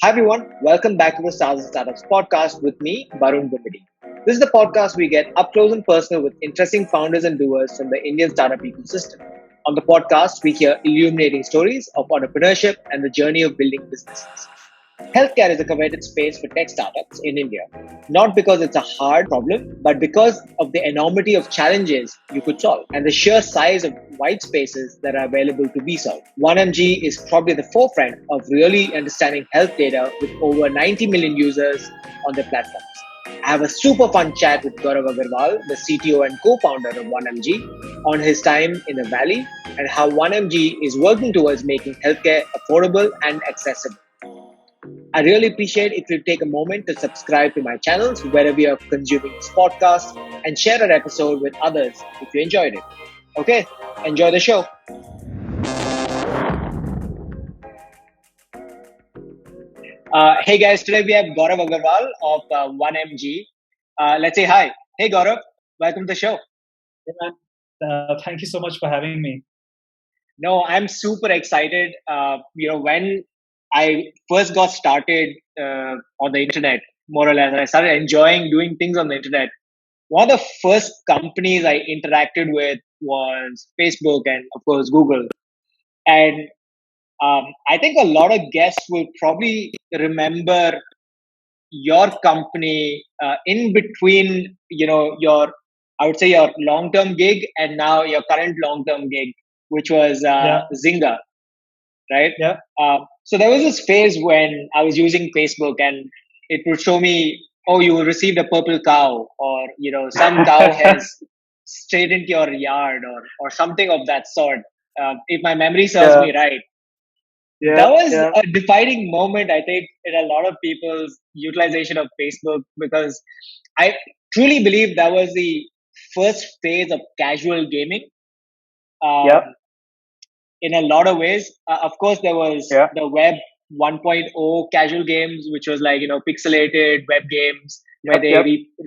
Hi everyone, welcome back to the Stars and Startups podcast with me, Barun Gumidi. This is the podcast we get up close and personal with interesting founders and doers from the Indian startup ecosystem. On the podcast, we hear illuminating stories of entrepreneurship and the journey of building businesses. Healthcare is a coveted space for tech startups in India, not because it's a hard problem, but because of the enormity of challenges you could solve and the sheer size of white spaces that are available to be solved. 1MG is probably the forefront of really understanding health data with over 90 million users on their platforms. I have a super fun chat with Gaurav Agarwal, the CTO and co-founder of 1MG, on his time in the Valley and how 1MG is working towards making healthcare affordable and accessible. I really appreciate if you take a moment to subscribe to my channels wherever you're consuming this podcast and share an episode with others if you enjoyed it. Okay, enjoy the show. Hey guys, today we have Gaurav Agarwal of 1MG. Let's say hi. Hey Gaurav, welcome to the show. Thank you so much for having me. No, I'm super excited. When I first got started on the internet, more or less, and I started enjoying doing things on the internet. One of the first companies I interacted with was Facebook and, of course, Google. And I think a lot of guests will probably remember your company in between, I would say your long-term gig and now your current long-term gig, which was Zynga, right? Yeah. So there was this phase when I was using Facebook and it would show me, oh, you received a purple cow, or some cow has strayed into your yard, or something of that sort. If my memory serves me right, that was a defining moment, I think, in a lot of people's utilization of Facebook, because I truly believe that was the first phase of casual gaming. In a lot of ways. Of course, there was the web 1.0 casual games, which was like, pixelated web games where they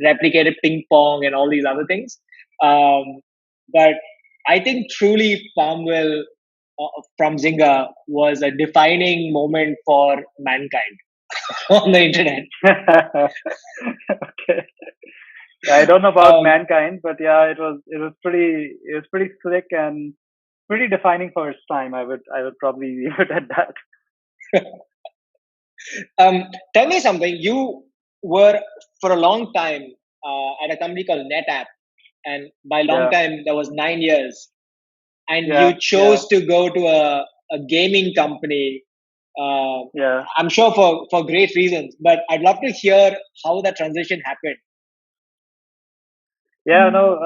replicated ping pong and all these other things. But I think truly FarmVille from Zynga was a defining moment for mankind on the internet. Okay. I don't know about mankind, but yeah, it was pretty slick and pretty defining for its time. I would probably leave it at that. Tell me something. You were for a long time at a company called NetApp, and by long time that was 9 years, and you chose to go to a gaming company. I'm sure for great reasons, but I'd love to hear how that transition happened. Yeah, no,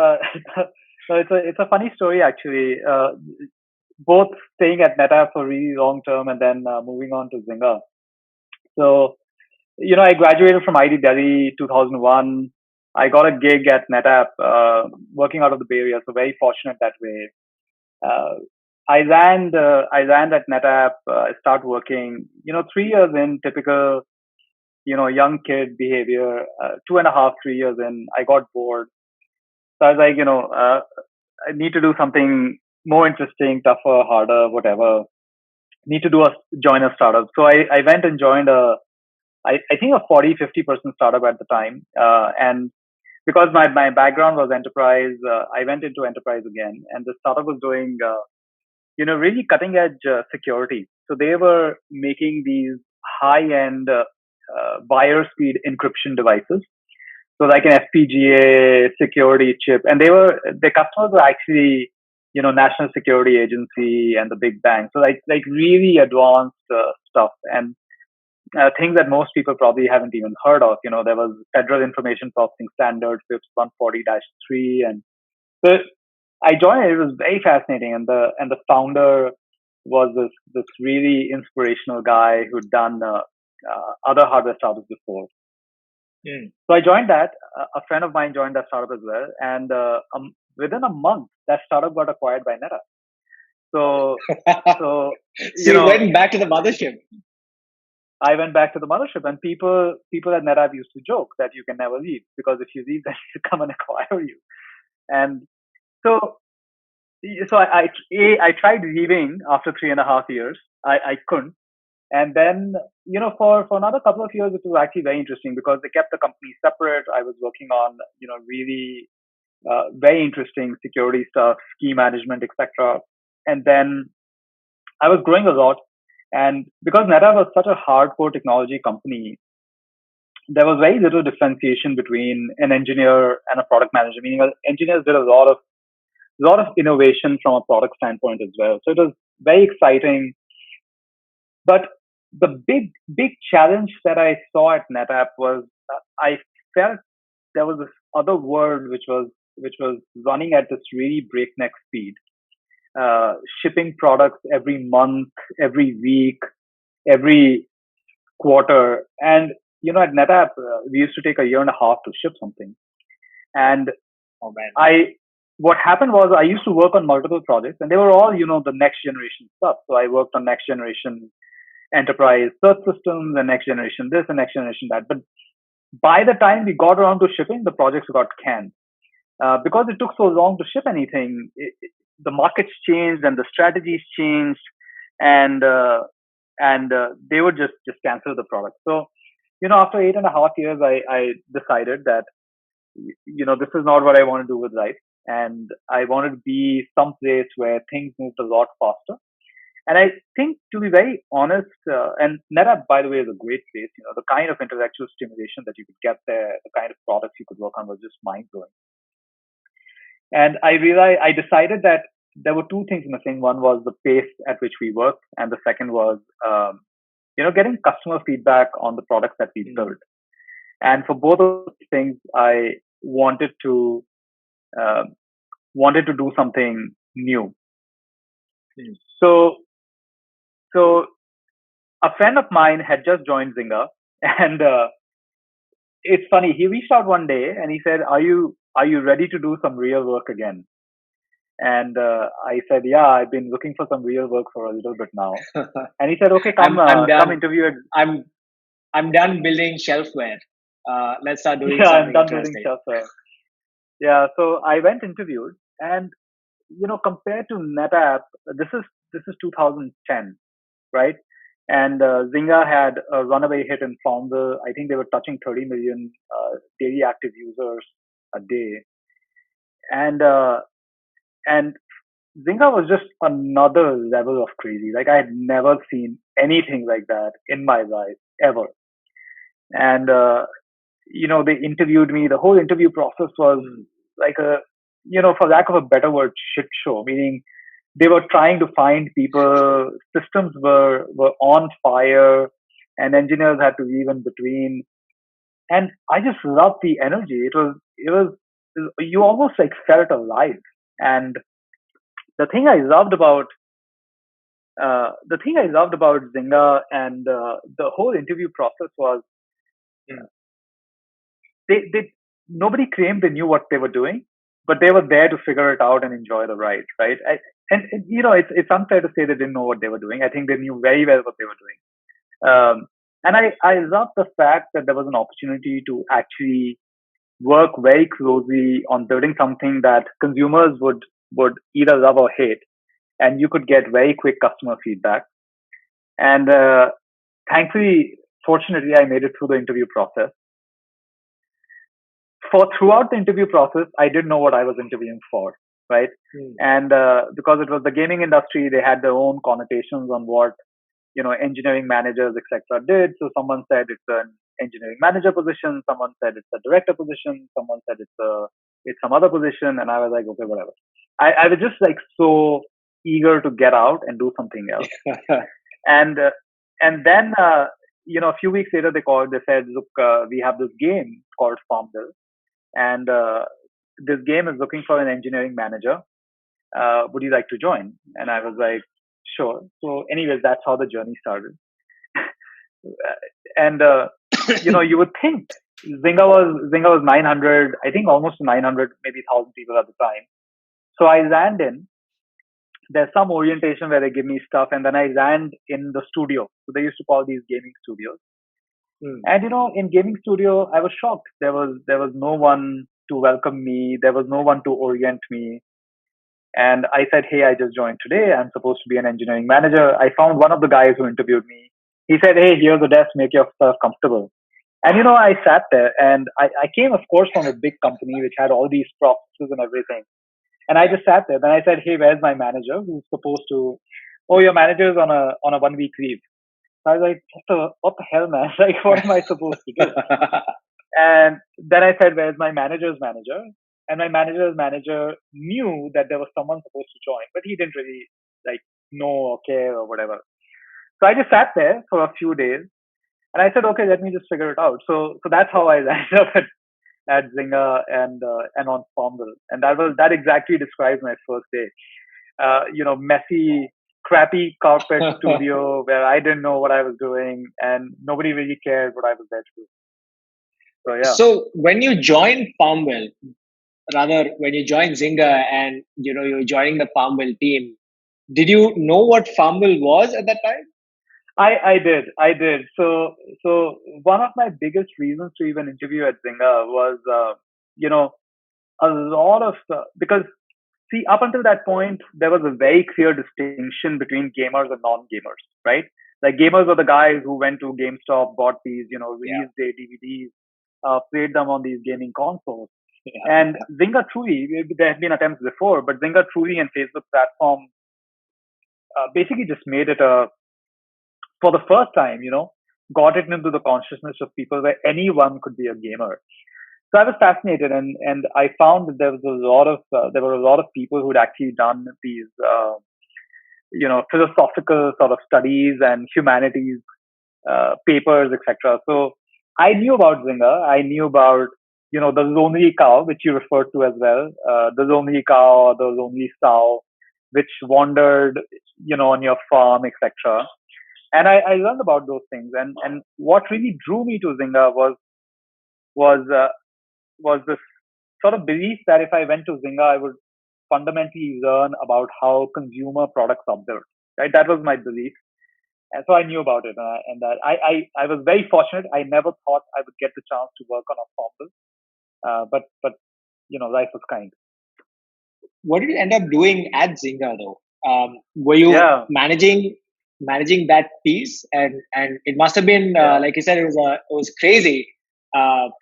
so it's a funny story actually. Both staying at NetApp for really long term and then moving on to Zynga. So, I graduated from IIT Delhi 2001. I got a gig at NetApp, working out of the Bay Area. So very fortunate that way. I landed at NetApp. I started working. 3 years in, typical, young kid behavior. 2.5, 3 years in, I got bored. So I was like, I need to do something more interesting, tougher, harder, whatever. Need to join a startup. So I went and joined I think a 40-50% startup at the time. And because my background was enterprise, I went into enterprise again. And the startup was doing, really cutting edge security. So they were making these high end wire speed encryption devices. So like an FPGA security chip, and their customers were actually, National Security Agency and the big banks. So like really advanced stuff and things that most people probably haven't even heard of. There was Federal Information Processing Standard, FIPS 140-3, and so I joined. It was very fascinating, and the founder was this really inspirational guy who'd done other hardware startups before. So I joined that. A friend of mine joined that startup as well, and within a month, that startup got acquired by NetApp. So you went back to the mothership. I went back to the mothership, and people at NetApp used to joke that you can never leave, because if you leave, then they come and acquire you. And so I tried leaving after 3.5 years. I couldn't. And then for another couple of years, it was actually very interesting because they kept the company separate. I was working on, really very interesting security stuff, key management, etc. And then I was growing a lot. And because NetApp was such a hardcore technology company, there was very little differentiation between an engineer and a product manager, meaning engineers did a lot of innovation from a product standpoint as well. So it was very exciting. But the big challenge that I saw at NetApp was I felt there was this other world which was running at this really breakneck speed, shipping products every month, every week, every quarter. And at NetApp, we used to take a year and a half to ship something. And Oh man. what happened was I used to work on multiple projects, and they were all the next generation stuff. So I worked on next generation enterprise search systems and next generation this and next generation that. But by the time we got around to shipping, the projects got canned because it took so long to ship anything. The markets changed and the strategies changed, and they would just cancel the product. So after 8.5 years, I decided that this is not what I want to do with life, and I wanted to be someplace where things moved a lot faster. And I think, to be very honest, and NetApp, by the way, is a great place. The kind of intellectual stimulation that you could get there, the kind of products you could work on was just mind blowing. And I decided that there were two things missing. One was the pace at which we worked, and the second was, getting customer feedback on the products that we built. And for both of these things, I wanted to do something new. So a friend of mine had just joined Zynga, and it's funny. He reached out one day and he said, "Are you ready to do some real work again?" And I said, "Yeah, I've been looking for some real work for a little bit now." And he said, "Okay, come interview it." I'm done building shelfware. Let's start doing Yeah, I'm something done building interesting. shelfware. Yeah, so I went interviewed, and compared to NetApp, this is 2010, right? And Zynga had a runaway hit in FarmVille. I think they were touching 30 million daily active users a day, and Zynga was just another level of crazy. Like, I had never seen anything like that in my life ever. And they interviewed me. The whole interview process was like a, for lack of a better word, shit show. Meaning, they were trying to find people. Systems were on fire, and engineers had to weave in between. And I just loved the energy. It was you almost like felt alive. And the thing I loved about Zynga and the whole interview process was they nobody claimed they knew what they were doing, but they were there to figure it out and enjoy the ride, right? It's unfair to say they didn't know what they were doing. I think they knew very well what they were doing. And I love the fact that there was an opportunity to actually work very closely on building something that consumers would either love or hate, and you could get very quick customer feedback. And fortunately, I made it through the interview process. Throughout the interview process, I didn't know what I was interviewing for, right? And because it was the gaming industry, they had their own connotations on what engineering managers, etc., did. So someone said it's an engineering manager position, someone said it's a director position, someone said it's some other position, and I was like, okay, whatever. I was just like so eager to get out and do something else. And then a few weeks later they called. They said, look, we have this game called FarmVille, and this game is looking for an engineering manager. Would you like to join? And I was like, sure. So anyways, that's how the journey started. And you would think Zynga was 900, I think almost 900, maybe 1,000 people at the time. So I landed in. There's some orientation where they give me stuff, and then I landed in the studio. So they used to call these gaming studios. And in gaming studio, I was shocked. There was no one to welcome me. There was no one to orient me. And I said, hey, I just joined today. I'm supposed to be an engineering manager. I found one of the guys who interviewed me. He said, "Hey, here's a desk. Make yourself comfortable." And I sat there, and I came, of course, from a big company which had all these processes and everything. And I just sat there. Then I said, "Hey, where's my manager? Who's supposed to? Oh, your manager's on a 1 week leave." So I was like, "What the hell, man? Like, what am I supposed to do?" And then I said, "Where's my manager's manager?" And my manager's manager knew that there was someone supposed to join, but he didn't really like know or care or whatever. So I just sat there for a few days, and I said, "Okay, let me just figure it out." So that's how I ended up at Zynga and on FarmVille, and that exactly describes my first day. Messy, crappy corporate studio where I didn't know what I was doing, and nobody really cared what I was there to do. So yeah. So when you joined FarmVille, rather when you joined Zynga and you're joining the FarmVille team, did you know what FarmVille was at that time? I did. So one of my biggest reasons to even interview at Zynga was, a lot of, because see, up until that point, there was a very clear distinction between gamers and non-gamers, right? Like gamers were the guys who went to GameStop, bought these, release day DVDs, played them on these gaming consoles. Yeah. And Zynga truly, there have been attempts before, but Zynga truly and Facebook platform basically just made it for the first time, got it into the consciousness of people where anyone could be a gamer. So I was fascinated, and I found that there were a lot of people who had actually done these, philosophical sort of studies and humanities papers, etc. So I knew about Zynga. I knew about the lonely cow, which you referred to as well, the lonely cow or the lonely sow, which wandered, on your farm, etc. And I learned about those things. And what really drew me to Zynga was this sort of belief that if I went to Zynga, I would fundamentally learn about how consumer products are built. Right, that was my belief, and so I knew about it. And I was very fortunate. I never thought I would get the chance to work on a FarmVille, but life was kind. What did you end up doing at Zynga though? Were you managing that piece? And it must have been like you said, it was crazy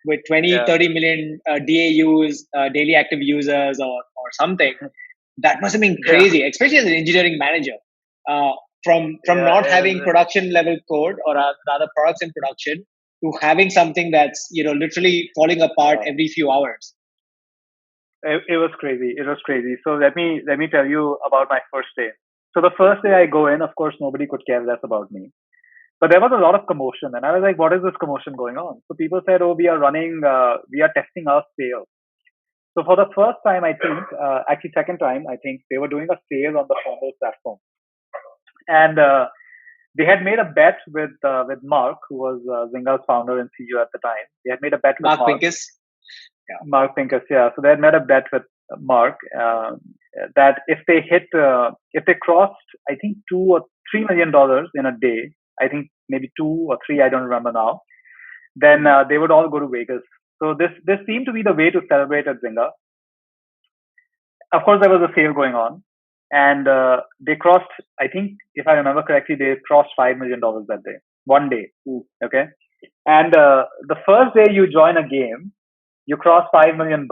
with 30 million DAUs, daily active users, or something. That must have been crazy, especially as an engineering manager. From not having production level code or rather products in production to having something that's literally falling apart every few hours. It was crazy. It was crazy. So let me tell you about my first day. So the first day I go in, of course, nobody could care less about me. But there was a lot of commotion, and I was like, "What is this commotion going on?" So people said, "Oh, we are testing our sale." So for the first time, I think, actually second time, I think they were doing a sale on the FarmVille platform, and they had made a bet with Mark, who was Zynga's founder and CEO at the time. They had made a bet with Mark Pincus. Yeah. Mark Pincus, yeah. So they had made a bet with Mark that if they crossed, I think $2 or $3 million in a day, I think maybe 2 or 3, I don't remember now, then they would all go to Vegas. So this seemed to be the way to celebrate at Zynga. Of course, there was a sale going on, and they crossed, I think, if I remember correctly, they crossed $5 million that day, one day. Okay, and the first day you join a game, you cross $5 million,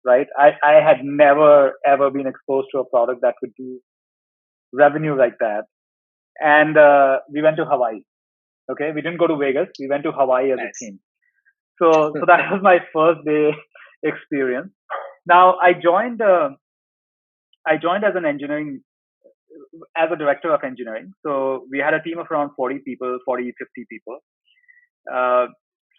right? I had never ever been exposed to a product that could do revenue like that, and we went to Hawaii. Okay, we didn't go to Vegas. We went to Hawaii as a team. So that was my first day experience. Now I joined as a director of engineering. So we had a team of around 40 people, 40, 50 people,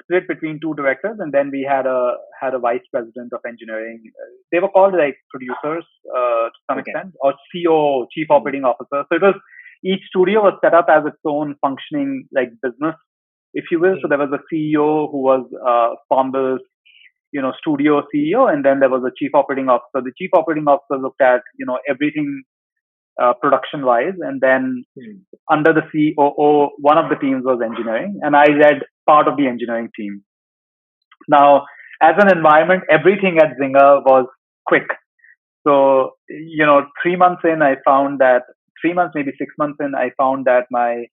split between 2 directors, and then we had a vice president of engineering. They were called like producers to some extent, or COO, chief operating officer. So it was, each studio was set up as its own functioning like business, if you will. So there was a CEO who was FarmVille's studio CEO, and then there was a chief operating officer. The chief operating officer looked at everything production wise, and then under the COO, one of the teams was engineering, and I led part of the engineering team. Now, as an environment, everything at Zynga was quick. So 3 months in, I found that 3 months, maybe 6 months in, I found that my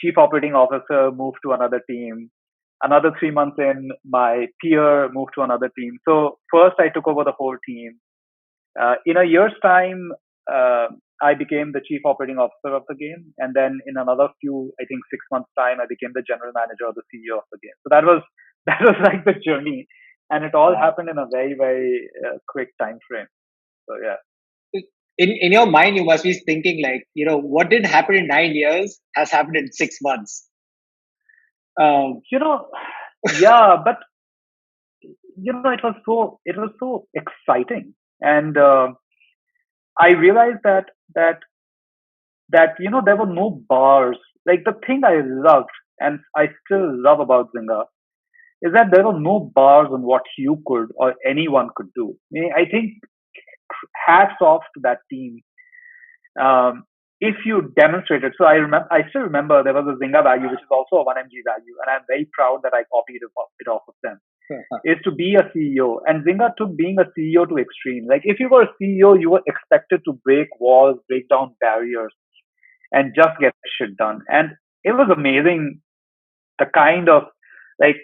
chief operating officer moved to another team. Another 3 months in, my peer moved to another team. So first I took over the whole team. In a year's time, I became the chief operating officer of the game, and then in another few, I think 6 months time, I became the general manager or the CEO of the game. So that was that was like the journey, and it all happened in a very very quick time frame. So yeah. In your mind, you must be thinking like, what did happen in 9 years has happened in 6 months. You know, yeah, but it was so exciting, and I realized that there were no bars. Like the thing I loved and I still love about Zynga is that there were no bars on what you could or anyone could do. I think hats off to that team. If you demonstrated, so I still remember there was a Zynga value which is also a 1mg value, and I'm very proud that I copied it off of them. Is to be a CEO, and Zynga took being a CEO to extreme. Like if you were a CEO, you were expected to break walls, break down barriers, and just get shit done. And it was amazing the kind of like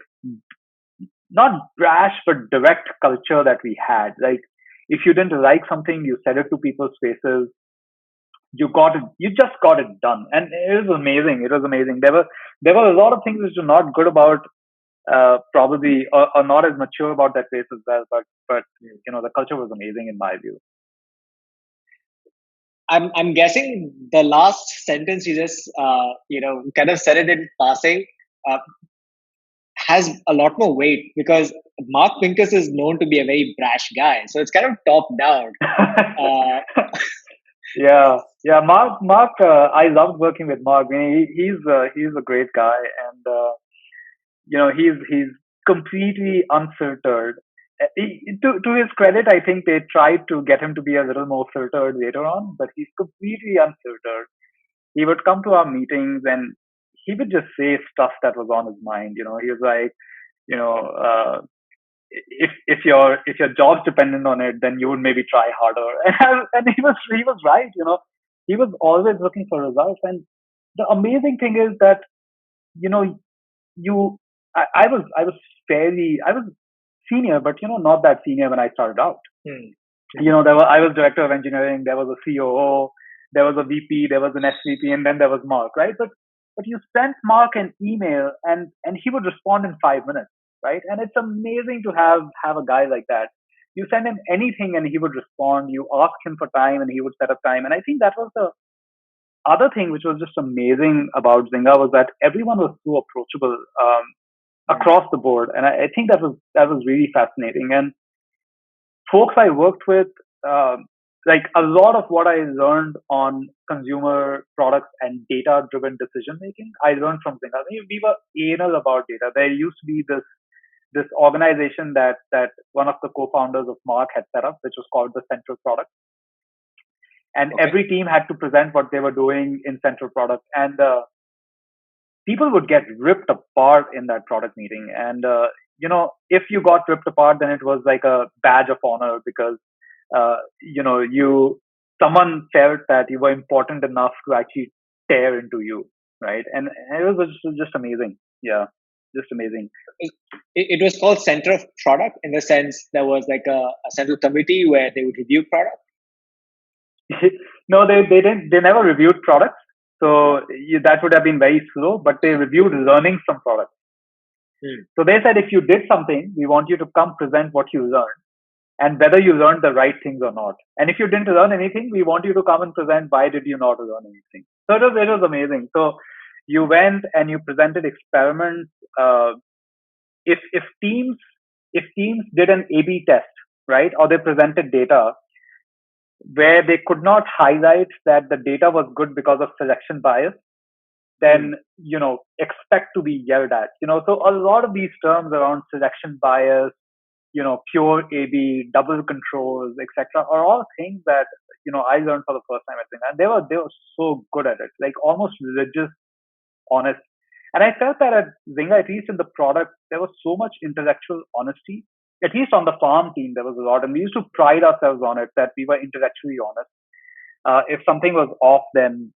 not brash but direct culture that we had. Like if you didn't like something, you said it to people's faces. You just got it done, and it was amazing. It was amazing. There were a lot of things which were not good about probably or not as mature about that place as well. But the culture was amazing in my view. I'm guessing the last sentence you just kind of said it in passing has a lot more weight, because Mark Pincus is known to be a very brash guy, so it's kind of top down. Yeah. Mark. I loved working with Mark. I mean, he's a great guy, and he's completely unfiltered. To his credit, I think they tried to get him to be a little more filtered later on, but he's completely unfiltered. He would come to our meetings and he would just say stuff that was on his mind. He was like, if your job's dependent on it, then you would maybe try harder. And he was right. He was always looking for results. And the amazing thing is that I was senior, but not that senior when I started out. I was director of engineering. There was a COO, there was a VP, there was an SVP, and then there was Mark, right? But you sent Mark an email, and he would respond in 5 minutes, right? And it's amazing to have a guy like that. You send him anything, and he would respond. You ask him for time, and he would set up time. And I think that was the other thing which was just amazing about Zynga, was that everyone was so approachable across the board, and I think that was really fascinating. And folks I worked with, like a lot of what I learned on consumer products and data-driven decision making, I learned from Zynga. We were anal about data. There used to be this organization that one of the co-founders of Mark had set up, which was called the Central Product. And every team had to present what they were doing in Central Product. And people would get ripped apart in that product meeting. And, if you got ripped apart, then it was like a badge of honor, because, someone felt that you were important enough to actually tear into you, right? And it was just amazing. Yeah, just amazing. It was called Center of Product, in the sense there was like a central committee where they would review product. No, they didn't. They never reviewed products. So that would have been very slow, but they reviewed learnings from products. So they said, if you did something, we want you to come present what you learned, and whether you learned the right things or not. And if you didn't learn anything, we want you to come and present why did you not learn anything. So it was amazing. So you went and you presented experiments. If teams did an A/B test, right, or they presented data where they could not highlight that the data was good because of selection bias, then expect to be yelled at. So a lot of these terms around selection bias, pure A/B, double controls, etc., are all things that I learned for the first time at Zynga, and they were so good at it, like almost religious, honest. And I felt that at Zynga, at least in the product, there was so much intellectual honesty. At least on the farm team, there was a lot, and we used to pride ourselves on it, that we were intellectually honest. If something was off, then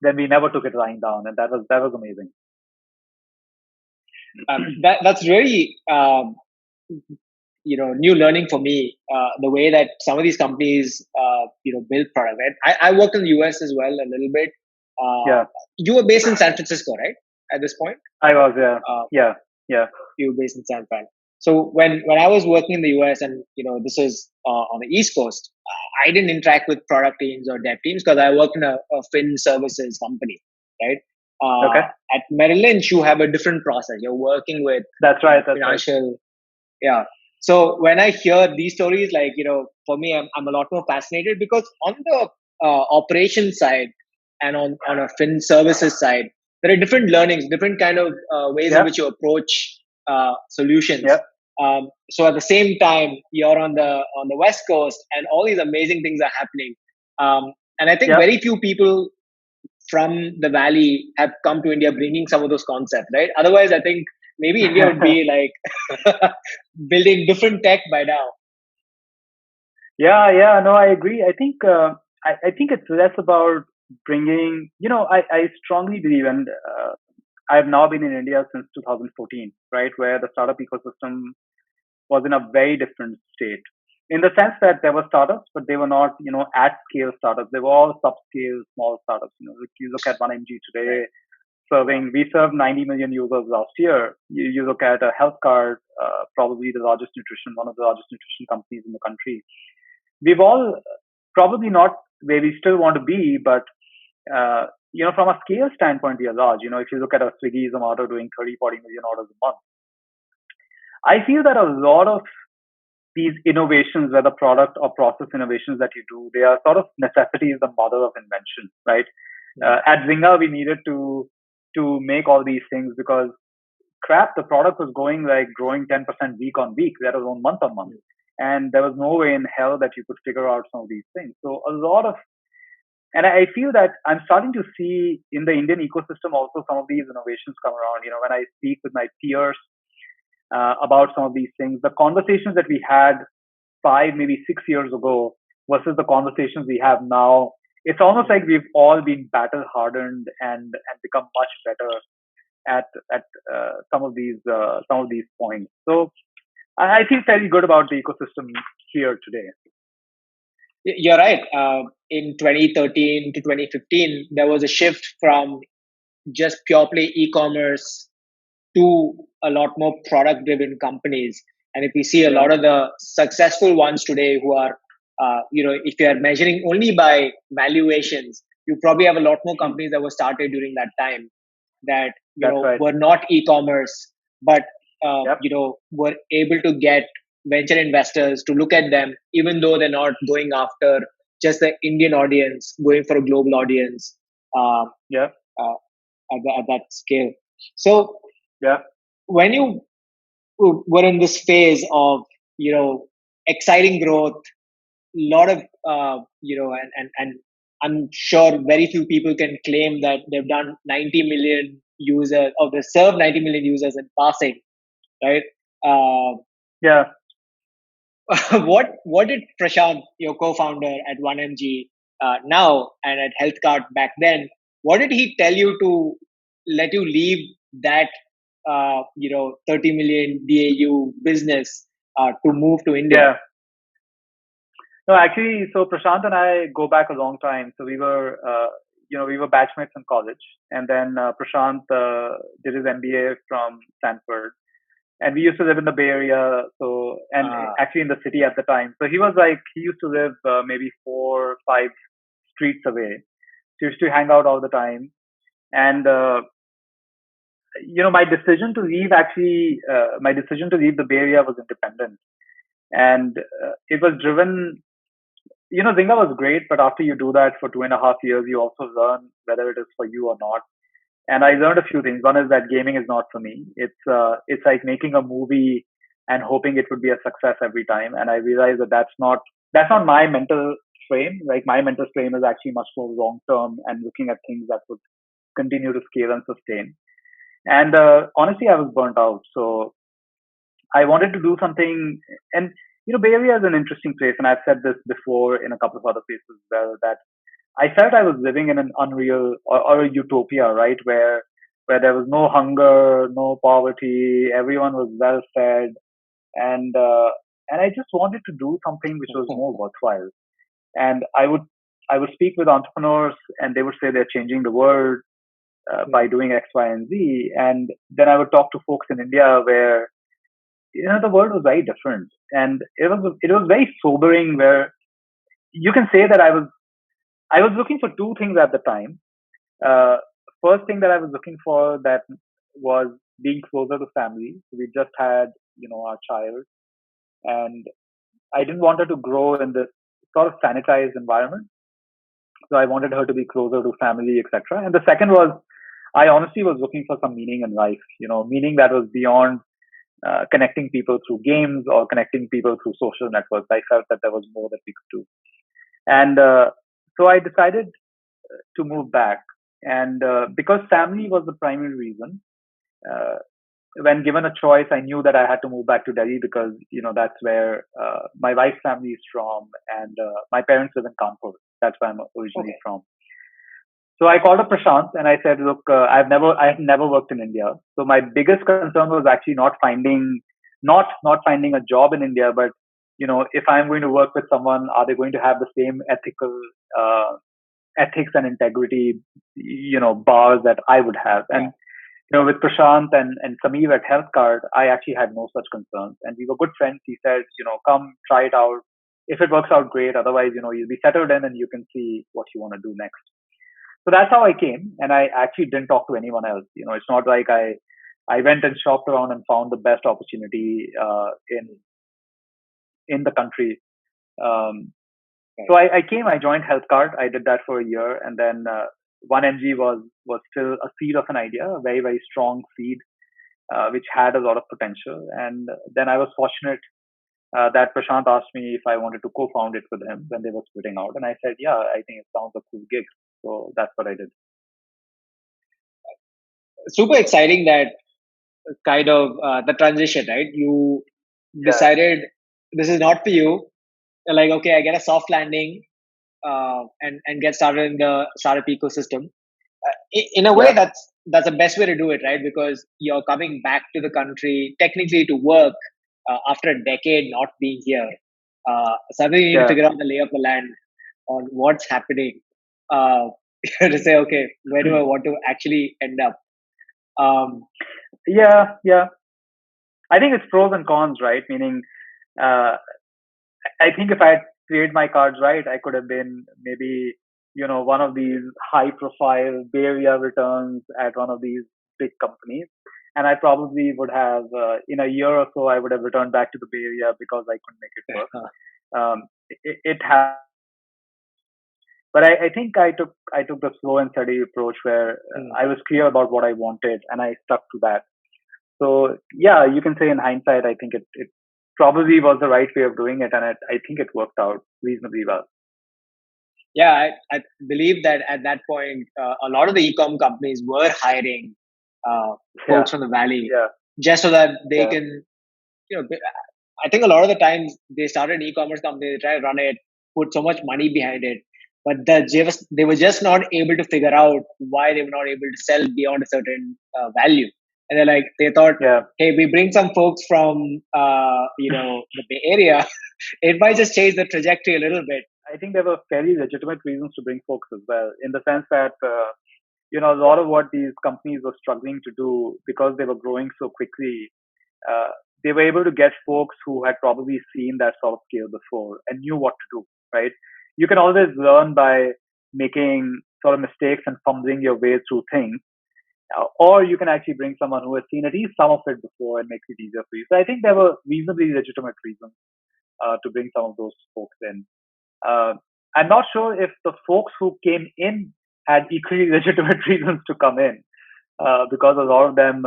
then we never took it lying down, and that was amazing. That's really new learning for me. The way that some of these companies build product. Right? I worked in the US as well a little bit. Yeah. You were based in San Francisco, right? At this point, I was. Yeah. You were based in San Fran. So when I was working in the US, and this is on the East Coast, I didn't interact with product teams or dev teams because I worked in a fin services company, right? Okay. At Merrill Lynch, you have a different process. You're working with That's right. financial, yeah. So when I hear these stories, like for me, I'm a lot more fascinated because on the operations side and on a fin services side, there are different learnings, different kind of ways in which you approach solutions. Yep. So at the same time, you're on the West Coast, and all these amazing things are happening. And I think very few people from the Valley have come to India bringing some of those concepts, right? Otherwise, I think maybe India would be like building different tech by now. Yeah. No, I agree. I think I think it's less about bringing. I strongly believe, and I've now been in India since 2014, right, where the startup ecosystem was in a very different state. In the sense that there were startups, but they were not, at scale startups. They were all subscale, small startups. If you look at 1MG today, we served 90 million users last year. You look at HealthKart, probably one of the largest nutrition companies in the country. We've all probably not where we still want to be, but from a scale standpoint, we are large. If you look at a Swiggy, Zomato doing 30, 40 million orders a month, I feel that a lot of these innovations, whether product or process innovations that you do, they are sort of necessity is the mother of invention, right? At Zynga, we needed to make all these things because the product was growing 10% week on week, let alone month on month. And there was no way in hell that you could figure out some of these things. So and I feel that I'm starting to see in the Indian ecosystem also some of these innovations come around. When I speak with my peers about some of these things, the conversations that we had 5, maybe 6 years ago versus the conversations we have now, it's almost like we've all been battle hardened and become much better at some of these points. So I feel fairly good about the ecosystem here today. You're right. In 2013 to 2015, there was a shift from just pure play e-commerce to a lot more product driven companies. And if we see a lot of the successful ones today who are, if you are measuring only by valuations, you probably have a lot more companies that were started during that time that, were not e-commerce, but, were able to get venture investors to look at them, even though they're not going after just the Indian audience, going for a global audience at that scale. So, when you were in this phase of, exciting growth, a lot of, and I'm sure very few people can claim that they've done 90 million users or they served 90 million users in passing, right? What did Prashant, your co-founder at 1MG now and at HealthKart back then, what did he tell you to let you leave that 30 million DAU business to move to India? No, actually, so Prashant and I go back a long time. So we were batchmates in college, and then Prashant did his MBA from Stanford, and we used to live in the Bay Area. So actually in the city at the time. So he used to live maybe 4 or 5 streets away. So we used to hang out all the time, and my decision to leave the Bay Area was independent, and it was driven. Zynga was great, but after you do that for 2.5 years, you also learn whether it is for you or not. And I learned a few things. One is that gaming is not for me. It's like making a movie and hoping it would be a success every time. And I realized that that's not my mental frame. Like my mental frame is actually much more long term and looking at things that would continue to scale and sustain. And honestly, I was burnt out. So I wanted to do something. And Bay Area is an interesting place, and I've said this before in a couple of other places as well, that I felt I was living in an unreal or a utopia, right? Where there was no hunger, no poverty, everyone was well fed, and uh, and I just wanted to do something which was more worthwhile. And I would speak with entrepreneurs, and they would say they're changing the world by doing X, Y, and Z. And then I would talk to folks in India where the world was very different, and it was very sobering. Where you can say that I was looking for two things at the time. Uh, First thing that I was looking for that was being closer to family. We just had our child, and I didn't want her to grow in this sort of sanitized environment. So I wanted her to be closer to family, etc. And the second was I honestly was looking for some meaning in life. Meaning that was beyond connecting people through games or connecting people through social networks. I felt that there was more that we could do. And so I decided to move back. And because family was the primary reason, uh, when given a choice, I knew that I had to move back to Delhi because that's where my wife's family is from, and my parents live in Kanpur. That's where I'm originally from. So I called up Prashant and I said, look, I have never worked in India. So my biggest concern was actually not finding a job in India, but if I'm going to work with someone, are they going to have the same uh, ethics and integrity, bars that I would have? And with Prashant and Sameer at HealthKart, I actually had no such concerns, and we were good friends. He said, come try it out. If it works out, great. Otherwise, you'll be settled in and you can see what you want to do next. So that's how I came, and I actually didn't talk to anyone else. It's not like I went and shopped around and found the best opportunity in the country. Um, so I came, I joined HealthKart. I did that for a year, and then 1mg was still a seed of an idea, a very very strong seed, which had a lot of potential. And then I was fortunate that Prashant asked me if I wanted to co-found it with him when they were splitting out, and I said, yeah, I think it sounds a cool gig. So that's what I did. Super exciting that kind of the transition, right? You decided this is not for you. You're like, okay, I get a soft landing and get started in the startup ecosystem. In a way, that's the best way to do it, right? Because you're coming back to the country technically to work after a decade not being here. Suddenly, you need to figure out the lay of the land on what's happening. Uh, to say, okay, where do I want to actually end up? Um, Yeah. I think it's pros and cons, right? Meaning, uh, I think if I had played my cards right, I could have been maybe, one of these high profile Bay Area returns at one of these big companies. And I probably would have, in a year or so, I would have returned back to the Bay Area because I couldn't make it work. It has, but I think I took the slow and steady approach where I was clear about what I wanted and I stuck to that. So yeah, you can say in hindsight, I think it probably was the right way of doing it, and I think it worked out reasonably well. Yeah, I believe that at that point, a lot of the e-com companies were hiring folks from the valley just so that they can, I think a lot of the times they started an e-commerce company, they try to run it, put so much money behind it, but they were just not able to figure out why they were not able to sell beyond a certain value. And they thought, hey, we bring some folks from, the Bay Area, it might just change the trajectory a little bit. I think there were fairly legitimate reasons to bring folks as well, in the sense that, a lot of what these companies were struggling to do because they were growing so quickly, they were able to get folks who had probably seen that sort of scale before and knew what to do, right? You can always learn by making sort of mistakes and fumbling your way through things. Or you can actually bring someone who has seen at least some of it before and makes it easier for you. So I think there were reasonably legitimate reasons to bring some of those folks in. I'm not sure if the folks who came in had equally legitimate reasons to come in, because a lot of them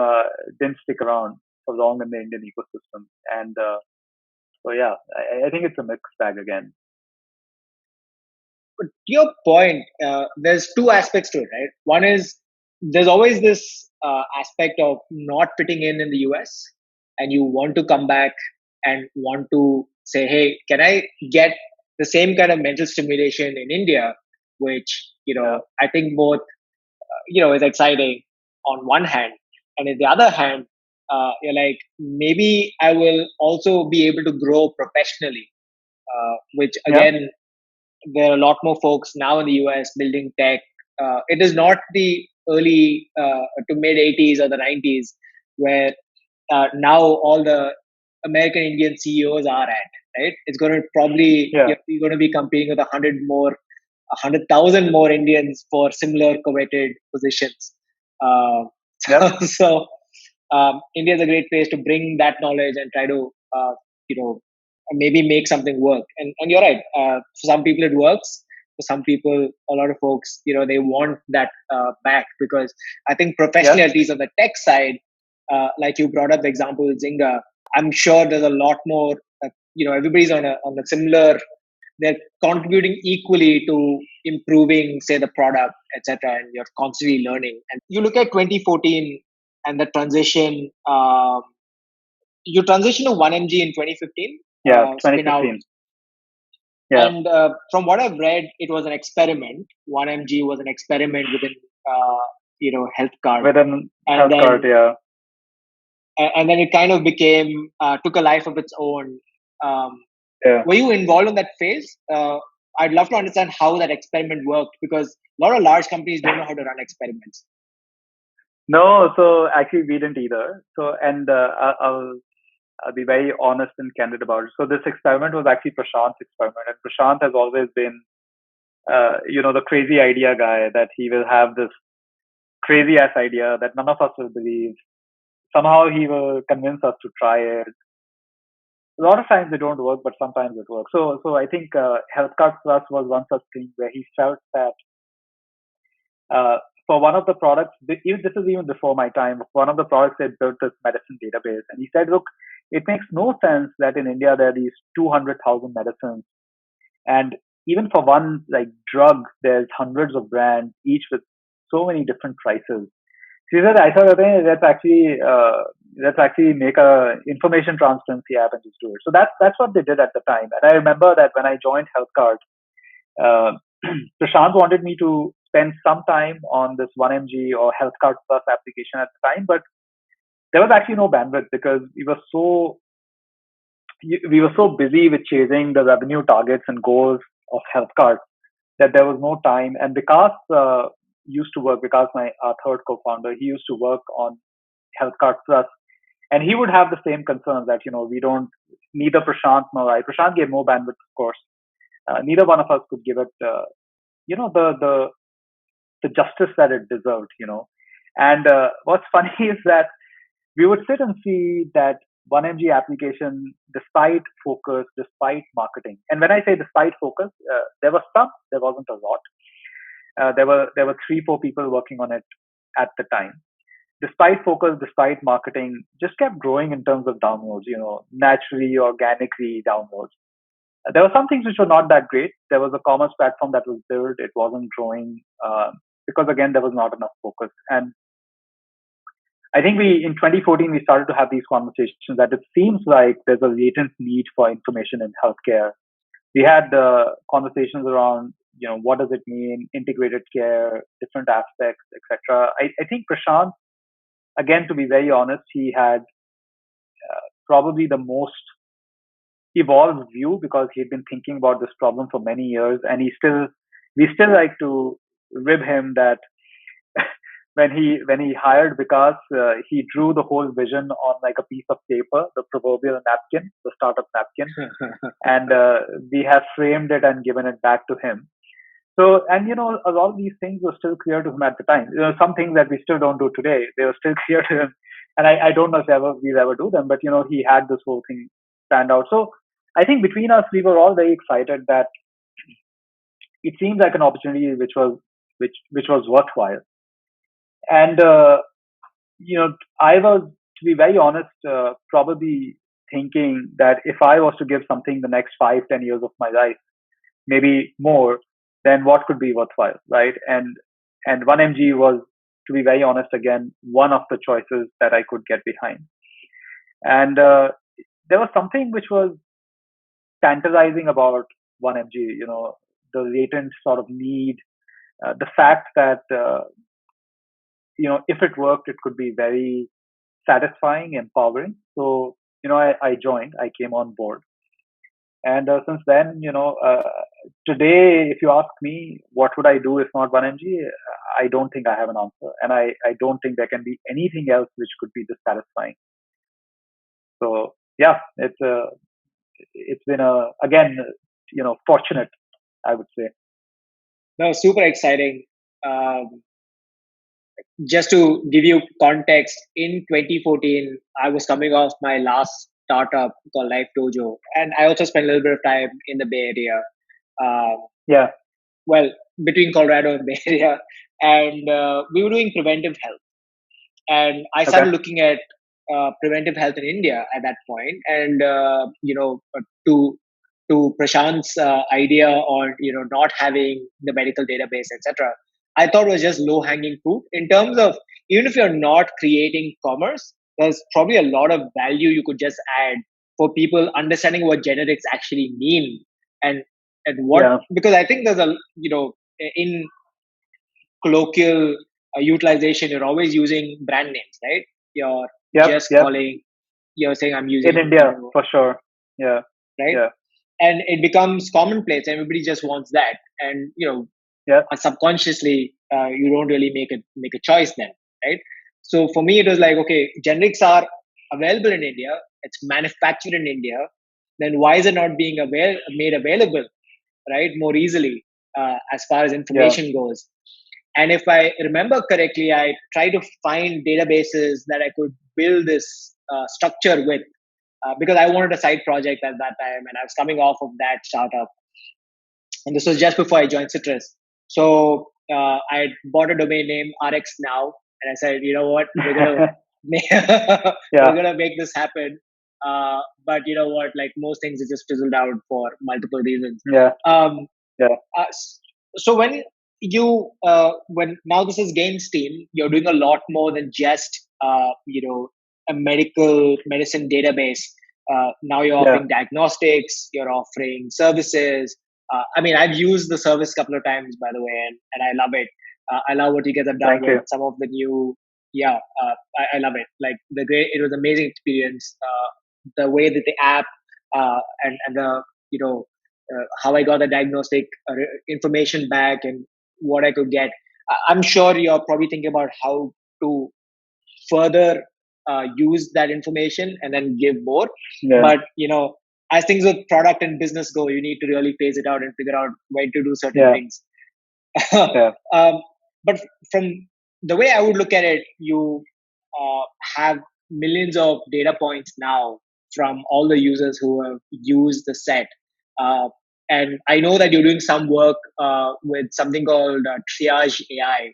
didn't stick around for long in the Indian ecosystem. And so, yeah, I think it's a mixed bag again. But to your point, there's two aspects to it, right? One is there's always this aspect of not fitting in the US, and you want to come back and want to say, hey, can I get the same kind of mental stimulation in India? which, I think both, is exciting on one hand. And on the other hand, you're like, maybe I will also be able to grow professionally, which Yeah. again, there are a lot more folks now in the US building tech. It is not the early to mid 80s or the 90s where now all the American Indian CEOs are at, right? It's going to probably, Yeah. you're going to be competing with 100,000 more Indians for similar coveted positions. Yep. So India is a great place to bring that knowledge and try to, you know, maybe make something work. And you're right. For some people it works. For some people, a lot of folks, they want that back, because I think professionally, Yep. at least on the tech side, like you brought up the example with Zynga, I'm sure there's a lot more. Everybody's on a similar. They're contributing equally to improving, say, the product, etc. And you're constantly learning. And you look at 2014 and the transition. You transitioned to 1mg in 2015. Yeah. Spin out. 2015. Yeah. And from what I've read, it was an experiment. 1mg was an experiment within, HealthKart. Within And HealthKart, then yeah. and then it kind of became took a life of its own. Yeah. Were you involved in that phase? I'd love to understand how that experiment worked, because a lot of large companies don't know how to run experiments. No, so actually we didn't either. So, and I'll be very honest and candid about it. So this experiment was actually Prashant's experiment, and Prashant has always been, the crazy idea guy, that he will have this crazy ass idea that none of us will believe. Somehow he will convince us to try it. A lot of times they don't work, but sometimes it works. So I think HealthKart Plus was one such thing where he felt that for one of the products, this is even before my time, one of the products they built this medicine database, and he said, look, it makes no sense that in India there are these 200,000 medicines, and even for one like drug, there's hundreds of brands, each with so many different prices. She said, I thought, okay, let's actually make a information transparency app and just do it. So that's what they did at the time. And I remember that when I joined HealthKart, Prashant wanted me to spend some time on this 1mg or HealthKart Plus application at the time, but there was actually no bandwidth because we were so busy with chasing the revenue targets and goals of HealthKart that there was no time. And Vikas used to work, Vikas, our third co-founder, he used to work on HealthKart Plus, and he would have the same concerns that, we don't, neither Prashant nor I. Prashant gave more bandwidth, of course. Neither one of us could give it, the justice that it deserved, And what's funny is that we would sit and see that 1mg application, despite focus, despite marketing. And when I say despite focus, there was some, there wasn't a lot. There were 3-4 people working on it at the time. Despite focus, despite marketing, just kept growing in terms of downloads, naturally, organically downloads. There were some things which were not that great. There was a commerce platform that was built. It wasn't growing because, again, there was not enough focus. And I think in 2014, we started to have these conversations that it seems like there's a latent need for information in healthcare. We had conversations around, what does it mean, integrated care, different aspects, etc. I think Prashant, again, to be very honest, he had probably the most evolved view because he'd been thinking about this problem for many years, and we still like to rib him that when he hired Vikas, he drew the whole vision on like a piece of paper, the proverbial napkin, the startup napkin, and we have framed it and given it back to him. So, and a lot of these things were still clear to him at the time. Some things that we still don't do today, they were still clear to him, and I don't know if we'll ever do them, but he had this whole thing planned out. So I think between us, we were all very excited that it seemed like an opportunity which was worthwhile. And I was, to be very honest, probably thinking that if I was to give something the next 5-10 years of my life, maybe more, then what could be worthwhile, right? And 1mg was, to be very honest, again, one of the choices that I could get behind. And there was something which was tantalizing about 1mg, the latent sort of need the fact that if it worked, it could be very satisfying, empowering. So I joined. I came on board, and since then, today, if you ask me what would I do if not 1mg, I don't think I have an answer, and I don't think there can be anything else which could be this satisfying. So yeah, it's been again fortunate, I would say. No, super exciting. Just to give you context, in 2014, I was coming off my last startup called Life Dojo, and I also spent a little bit of time in the Bay Area. Yeah. Well, between Colorado and Bay Area, and we were doing preventive health. And I started looking at preventive health in India at that point, and to Prashant's idea on not having the medical database, etc. I thought was just low hanging fruit in terms of, even if you're not creating commerce, there's probably a lot of value you could just add for people understanding what generics actually mean, and what, because I think there's a in colloquial utilization, you're always using brand names, right? You're calling, you're saying I'm using in India for sure. Yeah. Right. Yeah. And it becomes commonplace. Everybody just wants that, and subconsciously you don't really make a choice then, right? So for me, it was like, okay, generics are available in India. It's manufactured in India. Then why is it not being made available, right, more easily as far as information goes? And if I remember correctly, I tried to find databases that I could build this structure with, because I wanted a side project at that time, and I was coming off of that startup. And this was just before I joined Citrus. So I bought a domain name, RX Now, and I said, you know what, we're gonna we're gonna make this happen. But you know what, like most things, it just fizzled out for multiple reasons. So when you when now this has gained steam, you're doing a lot more than just a medicine database. Now you're offering diagnostics, you're offering services. I mean, I've used the service a couple of times, by the way, and I love it. I love what you guys have done with some of the new. I love it. Like it was amazing experience. The way that the app and the how I got the diagnostic information back and what I could get. I'm sure you're probably thinking about how to further use that information and then give more. But as things with product and business go, you need to really phase it out and figure out when to do certain things. But from the way I would look at it, you have millions of data points now from all the users who have used the set. And I know that you're doing some work with something called Triage.ai.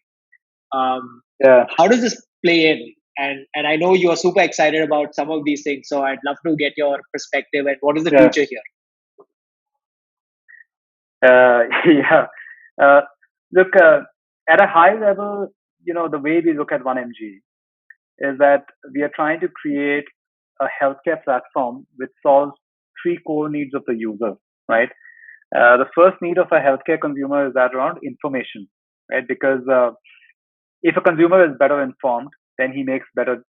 How does this play in? And I know you are super excited about some of these things, so I'd love to get your perspective and what is the future here? Look, at a high level, the way we look at 1mg is that we are trying to create a healthcare platform which solves three core needs of the user, right? The first need of a healthcare consumer is that around information, right? Because if a consumer is better informed, then he makes better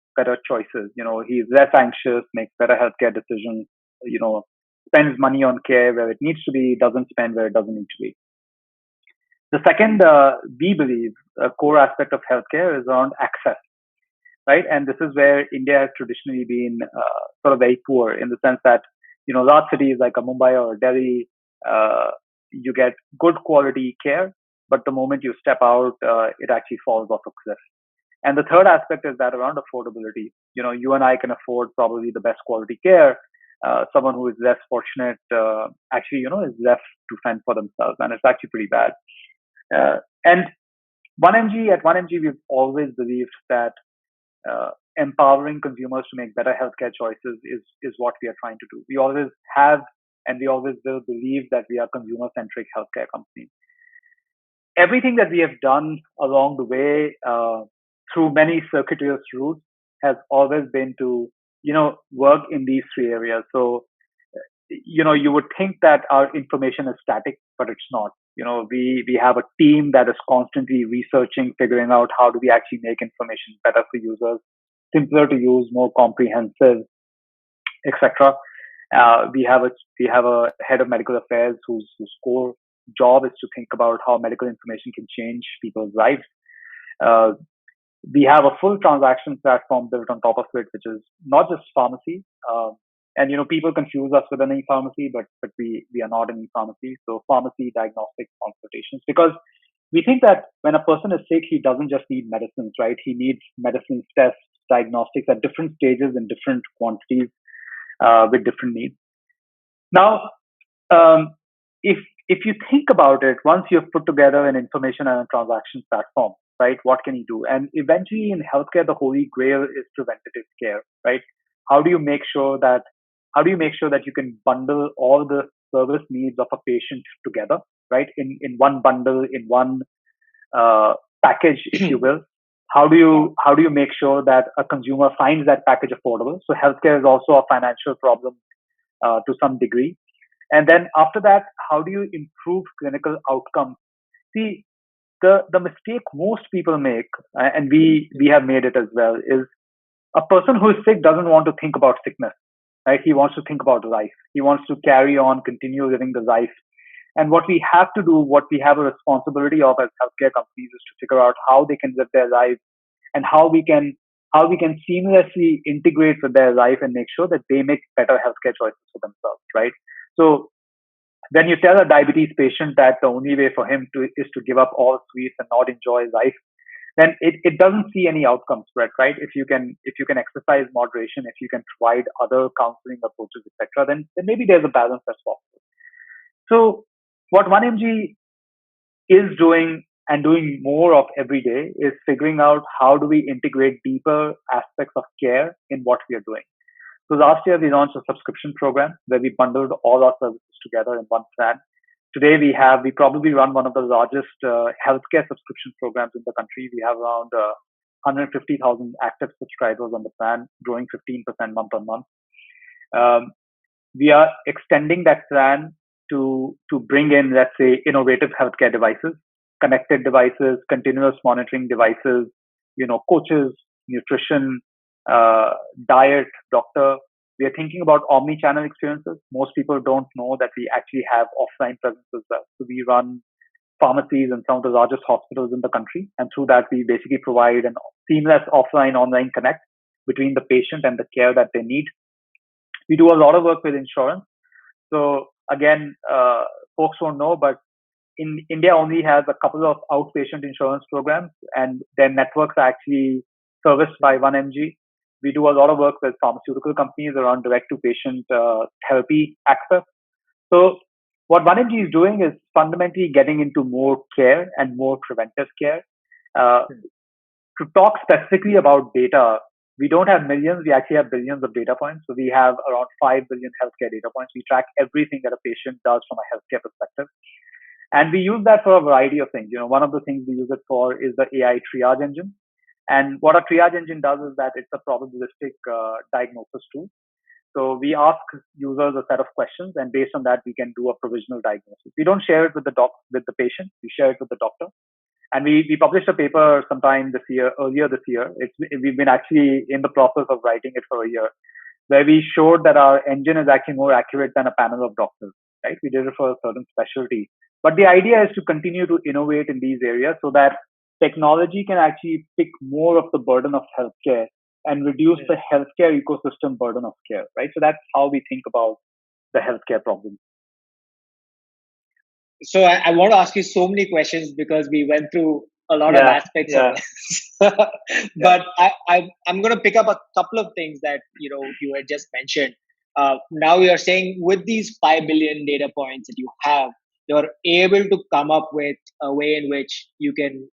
choices. He's less anxious, makes better healthcare decisions. Spends money on care where it needs to be, doesn't spend where it doesn't need to be. The second, we believe, a core aspect of healthcare is around access, right? And this is where India has traditionally been sort of very poor, in the sense that large cities like Mumbai or Delhi, you get good quality care, but the moment you step out, it actually falls off a cliff. And the third aspect is that around affordability. You and I can afford probably the best quality care. Someone who is less fortunate actually, is left to fend for themselves, and it's actually pretty bad. And at 1mg, we've always believed that empowering consumers to make better healthcare choices is what we are trying to do. We always have, and we always will believe that we are consumer-centric healthcare company. Everything that we have done along the way, through many circuitous routes, has always been to, work in these three areas. So, you would think that our information is static, but it's not. we have a team that is constantly researching, figuring out how do we actually make information better for users, simpler to use, more comprehensive, etc. We have a head of medical affairs whose core job is to think about how medical information can change people's lives. Uh, we have a full transaction platform built on top of it, which is not just pharmacy. And people confuse us with an e-pharmacy, but we are not an e-pharmacy. So pharmacy, diagnostic consultations, because we think that when a person is sick, he doesn't just need medicines, right? He needs medicines, tests, diagnostics at different stages in different quantities with different needs. Now, um, if you think about it, once you've put together an information and a transaction platform, right, what can you do? And eventually in healthcare, the holy grail is preventative care, right? How do you make sure that you can bundle all the service needs of a patient together, right? In one bundle, in one package, if you will. How do you make sure that a consumer finds that package affordable? So healthcare is also a financial problem to some degree. And then after that, how do you improve clinical outcomes? See, the mistake most people make, and we have made it as well, is a person who is sick doesn't want to think about sickness, right? He wants to think about life. He wants to carry on, continue living the life. And what we have to do, what we have a responsibility of as healthcare companies, is to figure out how they can live their lives and how we can seamlessly integrate with their life and make sure that they make better healthcare choices for themselves, right? So when you tell a diabetes patient that the only way for him is to give up all sweets and not enjoy life, then it doesn't see any outcomes, right? If you can exercise moderation, if you can provide other counseling approaches, etc., then maybe there's a balance that's possible. So what 1mg is doing and doing more of every day is figuring out how do we integrate deeper aspects of care in what we are doing. So last year we launched a subscription program where we bundled all our services together in one plan. Today we probably run one of the largest healthcare subscription programs in the country. We have around 150,000 active subscribers on the plan, growing 15% month on month. We are extending that plan to bring in, let's say, innovative healthcare devices, connected devices, continuous monitoring devices, coaches, nutrition, diet, doctor. We are thinking about omni-channel experiences. Most people don't know that we actually have offline presence as well. So we run pharmacies in some of the largest hospitals in the country. And through that, we basically provide an seamless offline-online connect between the patient and the care that they need. We do a lot of work with insurance. So again, folks won't know, but in India only has a couple of outpatient insurance programs, and their networks are actually serviced by 1mg. We do a lot of work with pharmaceutical companies around direct-to-patient therapy access. So what 1mg is doing is fundamentally getting into more care and more preventive care. To talk specifically about data, we don't have millions, we actually have billions of data points. So we have around 5 billion healthcare data points. We track everything that a patient does from a healthcare perspective. And we use that for a variety of things. One of the things we use it for is the AI triage engine. And what a triage engine does is that it's a probabilistic diagnosis tool. So we ask users a set of questions, and based on that, we can do a provisional diagnosis. We don't share it with the patient. We share it with the doctor. And we published a paper earlier this year. We've been actually in the process of writing it for a year, where we showed that our engine is actually more accurate than a panel of doctors, right? We did it for a certain specialty. But the idea is to continue to innovate in these areas so that technology can actually pick more of the burden of healthcare and reduce the healthcare ecosystem burden of care, right? So that's how we think about the healthcare problem. So I want to ask you so many questions because we went through a lot of aspects of this. But I'm going to pick up a couple of things that you had just mentioned. Now you are saying with these 5 billion data points that you have, you're able to come up with a way in which you can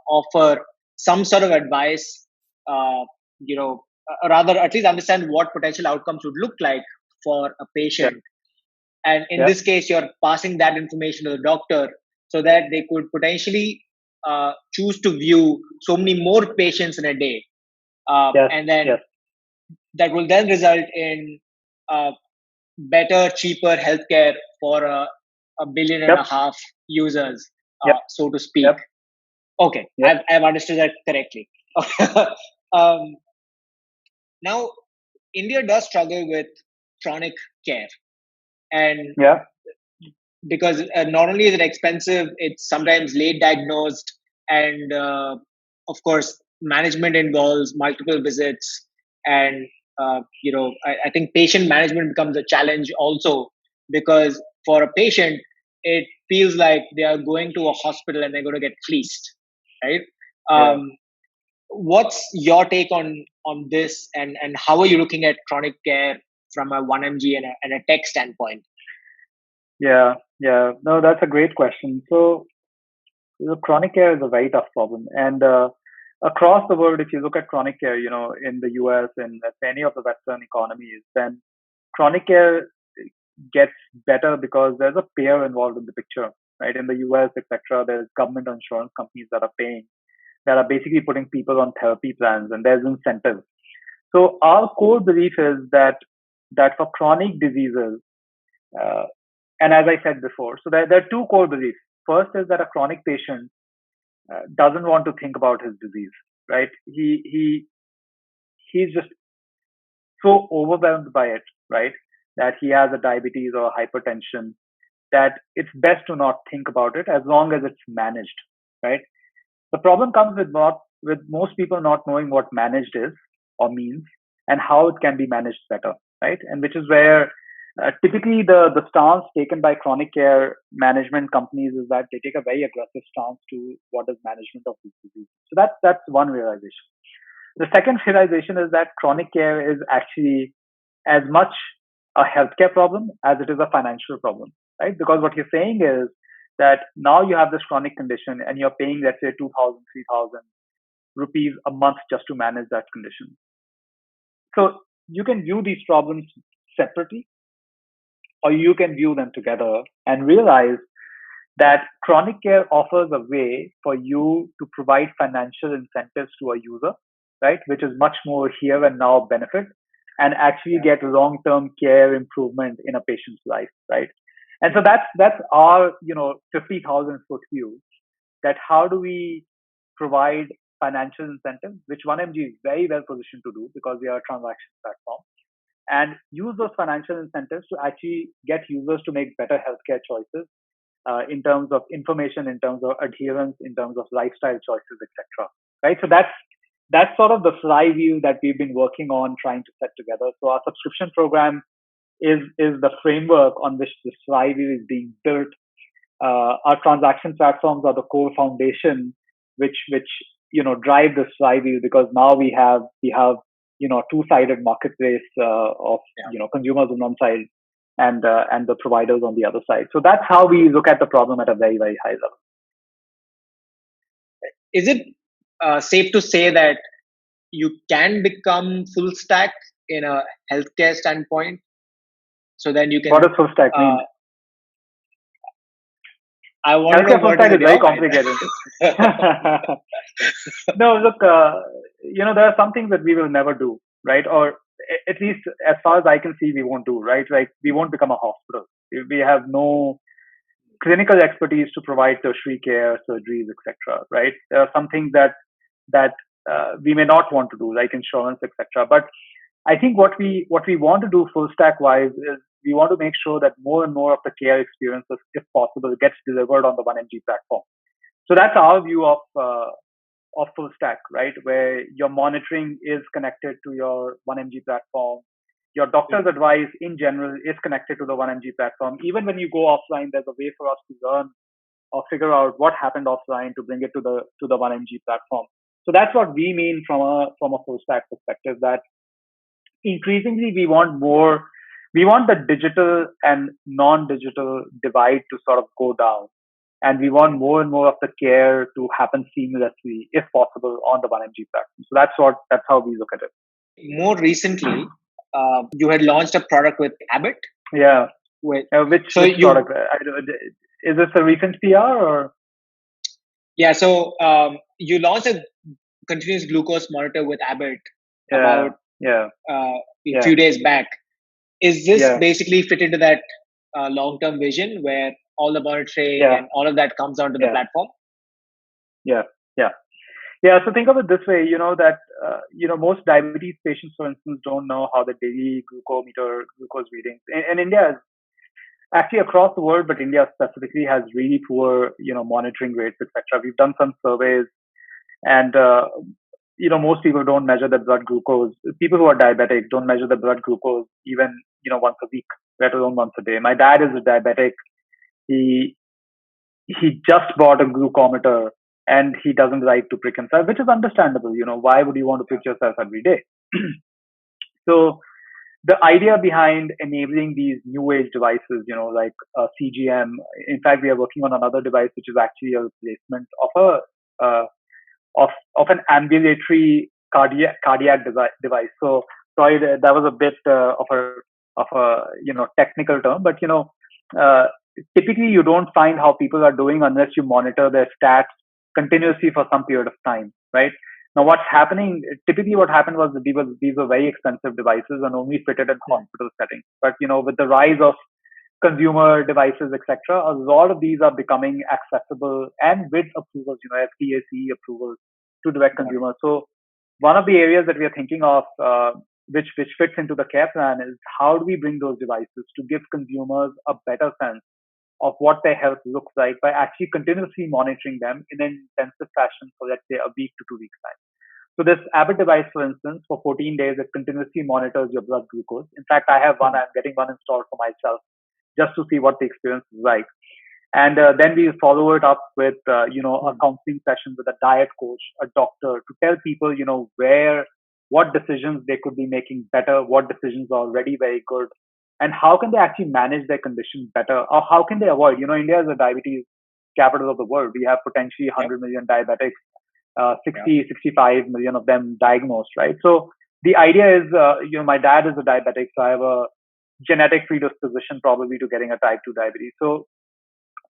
offer some sort of advice, rather at least understand what potential outcomes would look like for a patient. And in this case, you're passing that information to the doctor so that they could potentially choose to view so many more patients in a day. And then that will then result in better, cheaper healthcare for a billion and a half users, Yep. so to speak. Yep. Okay, Yep. I've understood that correctly. Now, India does struggle with chronic care, and Yeah. because not only is it expensive, it's sometimes late diagnosed, and of course, management involves multiple visits, and I think patient management becomes a challenge also, because for a patient, it feels like they are going to a hospital and they're going to get fleeced, right? Yeah. What's your take on this, and how are you looking at chronic care from a 1mg and a tech standpoint? Yeah. No, that's a great question. So, chronic care is a very tough problem, and across the world, if you look at chronic care, in the US and many of the Western economies, then chronic care gets better because there's a payer involved in the picture, right? In the US, etc., there's government insurance companies that are paying, that are basically putting people on therapy plans, and there's incentives. So our core belief is that for chronic diseases, uh, and as I said before, so there are two core beliefs. First is that a chronic patient doesn't want to think about his disease, right? He's just so overwhelmed by it, right? That he has a diabetes or hypertension, that it's best to not think about it as long as it's managed, right? The problem comes with most people not knowing what managed is or means, and how it can be managed better, right? And which is where typically the stance taken by chronic care management companies is that they take a very aggressive stance to what is management of this disease. So that's one realization. The second realization is that chronic care is actually as much a healthcare problem as it is a financial problem, right? Because what you're saying is that now you have this chronic condition and you're paying, let's say, 2,000, 3,000 rupees a month just to manage that condition. So you can view these problems separately, or you can view them together and realize that chronic care offers a way for you to provide financial incentives to a user, right? Which is much more here and now benefit, and actually get long-term care improvement in a patient's life, right? And so that's our 50,000 foot view. That how do we provide financial incentives, which 1mg is very well positioned to do because we are a transaction platform, and use those financial incentives to actually get users to make better healthcare choices in terms of information, in terms of adherence, in terms of lifestyle choices, etc. Right. So that's sort of the flywheel that we've been working on trying to set together. So our subscription program is the framework on which this flywheel is being built. Our transaction platforms are the core foundation which drive this flywheel, because now we have two-sided marketplace of consumers on one side and the providers on the other side. So that's how we look at the problem at a very, very high level. Is it safe to say that you can become full stack in a healthcare standpoint? So then you can. What does full stack mean? I want to know full stack is very complicated. No, look, there are some things that we will never do, right? Or at least as far as I can see, we won't do, right? Like we won't become a hospital. We have no clinical expertise to provide tertiary care, surgeries, etc. Right? There are some things that we may not want to do, like insurance, etc. But I think what we want to do full stack wise is we want to make sure that more and more of the care experiences, if possible, gets delivered on the 1mg platform. So that's our view of full stack, right? Where your monitoring is connected to your 1mg platform. Your doctor's advice in general is connected to the 1mg platform. Even when you go offline, there's a way for us to learn or figure out what happened offline to bring it to the 1mg platform. So that's what we mean from a full stack perspective, that increasingly we want the digital and non-digital divide to sort of go down. And we want more and more of the care to happen seamlessly, if possible, on the 1mg platform. So that's how we look at it. More recently, you had launched a product with Abbott. Yeah. Which product? Is this a recent PR or? Yeah. So you launched a continuous glucose monitor with Abbott about a few days back. Is this basically fit into that long-term vision where all the monitoring Yeah. and all of that comes onto the Yeah. platform? Yeah. Yeah. Yeah. So think of it this way, that, most diabetes patients, for instance, don't know how the daily glucose readings in India is actually across the world, but India specifically has really poor, monitoring rates, etc. We've done some surveys, and most people don't measure their blood glucose. People who are diabetic don't measure their blood glucose even, once a week, let alone once a day. My dad is a diabetic. He he just bought a glucometer, and he doesn't like to prick himself, which is understandable. Why would you want to prick yourself every day? So the idea behind enabling these new age devices, like CGM. In fact, we are working on another device which is actually a replacement of a of an ambulatory cardiac device. So sorry, that was a bit of a technical term, but uh, typically you don't find how people are doing unless you monitor their stats continuously for some period of time, right? Now, what's happening? Typically, what happened was that these were very expensive devices and only fitted in hospital settings. But with the rise of consumer devices, etc., a lot of these are becoming accessible and with approvals, FDA, CE approvals to direct consumers. So one of the areas that we are thinking of, which fits into the care plan, is how do we bring those devices to give consumers a better sense of what their health looks like by actually continuously monitoring them in an intensive fashion for, let's say, a week to 2 weeks time. So this Abbott device, for instance, for 14 days, it continuously monitors your blood glucose. In fact, I have one. I'm getting one installed for myself just to see what the experience is like. And then we follow it up with, a counseling session with a diet coach, a doctor, to tell people, what decisions they could be making better, what decisions are already very good, and how can they actually manage their condition better, or how can they avoid. India is a diabetes capital of the world. We have potentially 100 million diabetics, 65 million of them diagnosed, right? So the idea is, my dad is a diabetic, so I have a genetic predisposition probably to getting a type 2 diabetes. So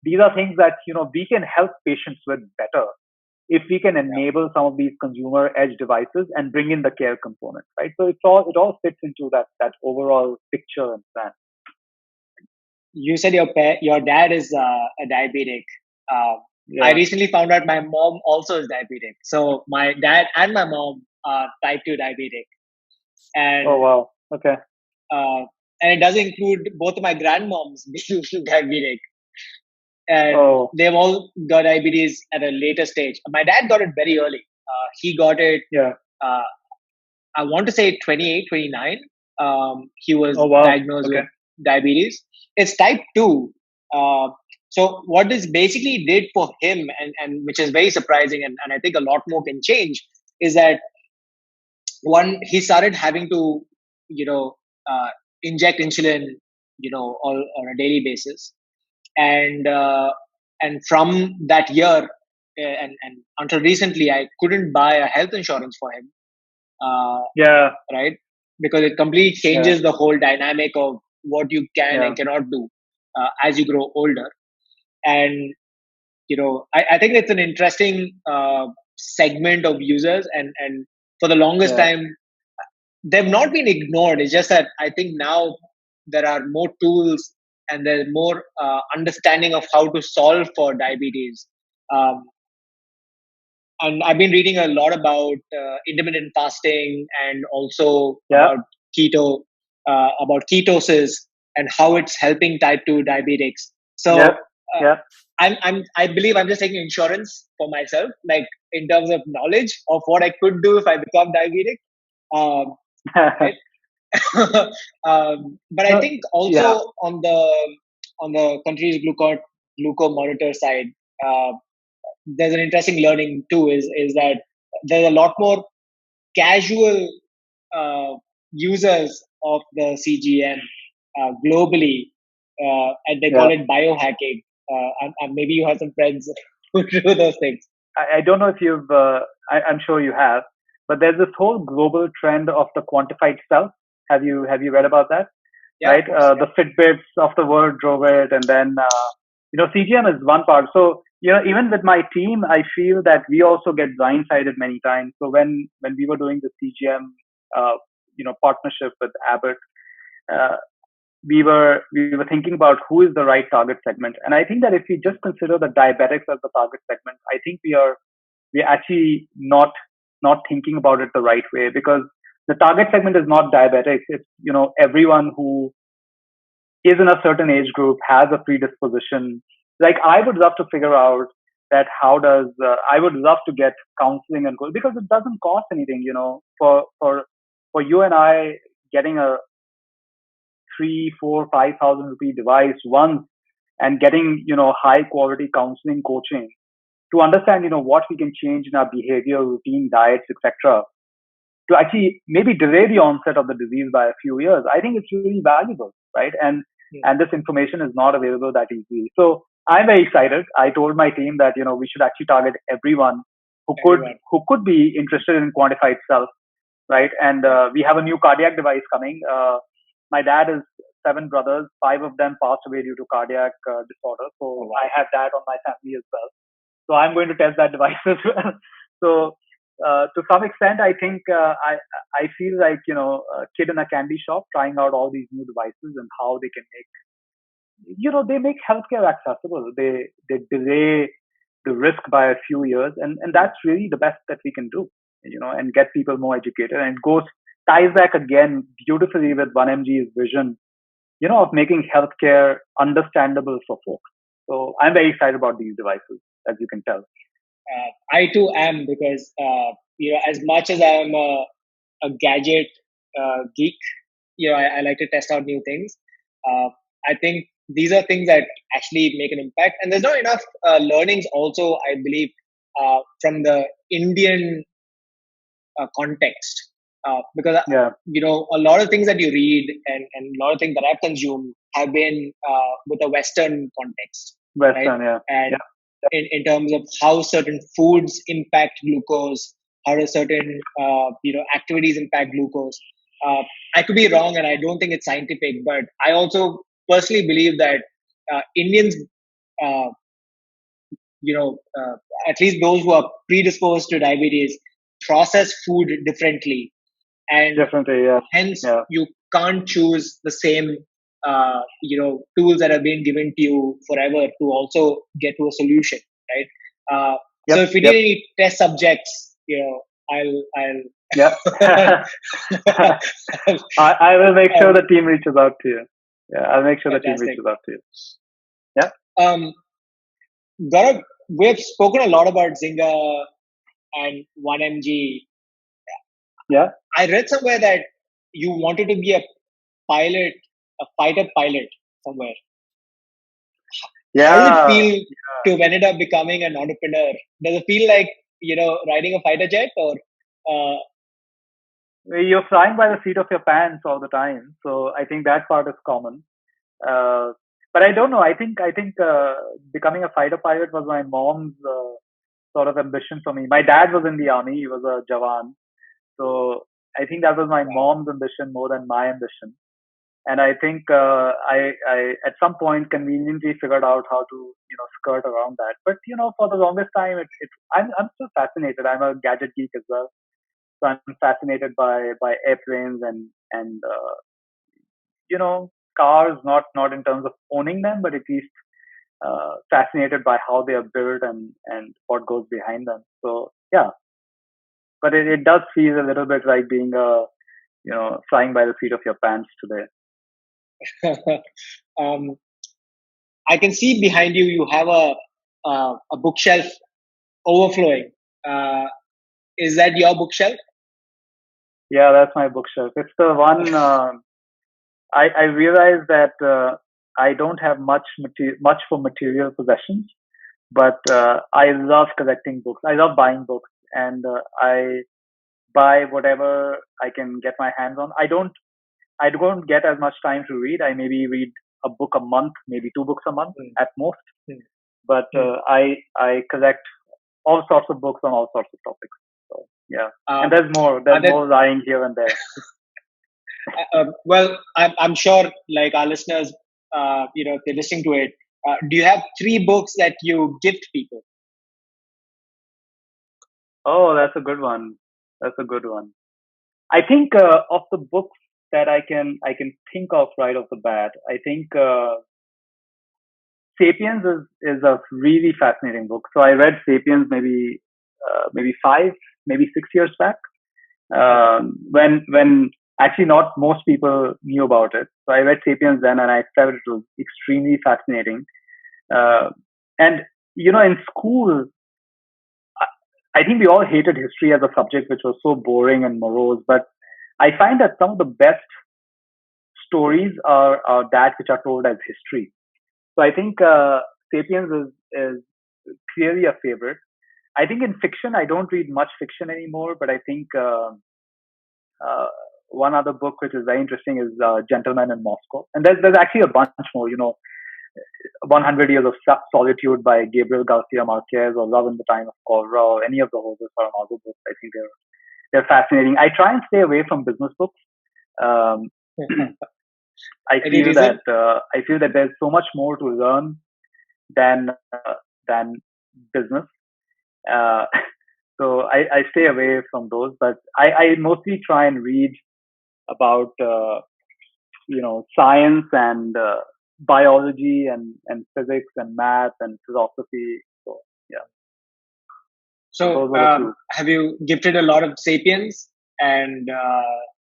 these are things that we can help patients with better if we can enable some of these consumer edge devices and bring in the care component, right? So it all fits into that overall picture and plan. You said your dad is a diabetic. I recently found out my mom also is diabetic. So my dad and my mom are type 2 diabetic. And oh wow, okay. And it does include both of my grandmoms being diabetic. And they've all got diabetes at a later stage. My dad got it very early. He got it, I want to say 28, 29. He was diagnosed with diabetes. It's type 2. So what this basically did for him, and which is very surprising, and I think a lot more can change, is that one, he started having to, inject insulin, on a daily basis. And from that year, and until recently, I couldn't buy a health insurance for him. Right, because it completely changes the whole dynamic of what you can and cannot do as you grow older. And I think it's an interesting segment of users, and for the longest time they've not been ignored. It's just that I think now there are more tools and there's more understanding of how to solve for diabetes. And I've been reading a lot about intermittent fasting, and also about ketosis and how it's helping type 2 diabetics. So I believe I'm just taking insurance for myself, like in terms of knowledge of what I could do if I become diabetic. Right? But I think also on the country's glucose monitor side, there's an interesting learning too. Is that there's a lot more casual users of the CGM globally, and they call it biohacking. And maybe you have some friends who do those things. I don't know if you've. I'm sure you have, but there's this whole global trend of the quantified self. Have you read about that? Right, the Fitbits of the world drove it, and then CGM is one part. So even with my team, I feel that we also get blindsided many times. So when we were doing the CGM partnership with Abbott, we were thinking about who is the right target segment. And I think that if we just consider the diabetics as the target segment, I think we're actually not thinking about it the right way, because the target segment is not diabetics. It's, everyone who is in a certain age group, has a predisposition. Like, I would love to figure out that I would love to get counseling and because it doesn't cost anything, for you and I getting a 3, 4, 5,000 rupee device once and getting, high quality counseling coaching to understand, what we can change in our behavior, routine, diets, etc., to actually maybe delay the onset of the disease by a few years. I think it's really valuable, right? And this information is not available that easily. So I'm very excited. I told my team that, we should actually target everyone who could be interested in quantified self, right? And we have a new cardiac device coming. My dad is 7 brothers. 5 of them passed away due to cardiac disorder. So I have that on my family as well. So I'm going to test that device as well. So to some extent, I think I feel like, a kid in a candy shop trying out all these new devices and how they can make, they make healthcare accessible. They delay the risk by a few years, and that's really the best that we can do, and get people more educated. And ties back again beautifully with 1MG's vision, of making healthcare understandable for folks. So I'm very excited about these devices, as you can tell. I too am, because as much as I am a gadget geek, I like to test out new things. I think these are things that actually make an impact, and there's not enough learnings also, I believe, from the Indian context, because a lot of things that you read and a lot of things that I've consumed have been with a Western context. Western, right? And in terms of how certain foods impact glucose, how do certain activities impact glucose. I could be wrong, and I don't think it's scientific, but I also personally believe that Indians, at least those who are predisposed to diabetes, process food differently, and hence you can't choose the same tools that have been given to you forever to also get to a solution, right? So if we did any test subjects, I'll I will make sure the team reaches out to you. Yeah, I'll make sure the team reaches out to you. Yeah. Gaurav, we've spoken a lot about Zynga and 1MG. Yeah. I read somewhere that you wanted to be a fighter pilot somewhere. Yeah. How does it feel to have ended up becoming an entrepreneur? Does it feel like, riding a fighter jet, or? You're flying by the seat of your pants all the time. So I think that part is common. But I don't know. I think becoming a fighter pilot was my mom's sort of ambition for me. My dad was in the army. He was a Jawan. So I think that was my mom's ambition more than my ambition. And I think I at some point conveniently figured out how to skirt around that. But for the longest time, I'm still fascinated. I'm a gadget geek as well, so I'm fascinated by airplanes and cars. Not in terms of owning them, but at least fascinated by how they are built and what goes behind them. So yeah, but it does feel a little bit like being flying by the seat of your pants today. I can see behind you. You have a bookshelf overflowing. Is that your bookshelf? Yeah, that's my bookshelf. It's the one. I realize that I don't have much for material possessions, but I love collecting books. I love buying books, and I buy whatever I can get my hands on. I don't get as much time to read. I maybe read a book a month, maybe 2 books a month at most. But I collect all sorts of books on all sorts of topics. So yeah, and there's more lying here and there. Well, I'm sure, like our listeners, if they're listening to it, do you have 3 books that you gift people? Oh, that's a good one. I think of the books that I can think of right off the bat. I think Sapiens is a really fascinating book. So I read Sapiens maybe 6 years back, when actually not most people knew about it. So I read Sapiens then, and I felt it was extremely fascinating. And in school, I think we all hated history as a subject, which was so boring and morose. But I find that some of the best stories are that which are told as history. So I think Sapiens is clearly a favorite. I think in fiction, I don't read much fiction anymore, but I think one other book which is very interesting is Gentleman in Moscow. And there's actually a bunch more, 100 Years of Solitude by Gabriel Garcia Marquez, or Love in the Time of Cholera, or any of the Jose Saramago books. I think they're fascinating. I try and stay away from business books. I feel that there's so much more to learn than business. So I stay away from those, but I mostly try and read about science and biology and physics and math and philosophy. So yeah. So have you gifted a lot of Sapiens? And